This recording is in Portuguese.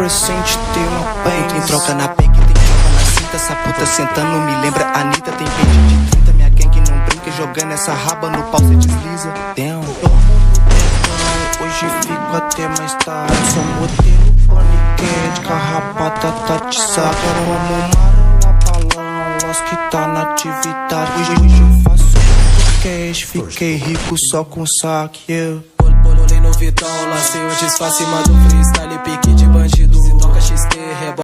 adolescente tem uma pen. Tem troca na pen, que tem troca na cinta. Essa puta sentando me lembra Anitta. Tem pente de 30, minha gang não brinca. Jogando essa raba no pau, cê desliza. Damn. Hoje fico até mais tarde. Sou modelo paniquete, carrapata tá de saco. Como Marola balão, os que tá na atividade. Hoje eu faço cash, fiquei rico só com saque. Bolei no Vitão, lancei o disfarce, cima do freestyle.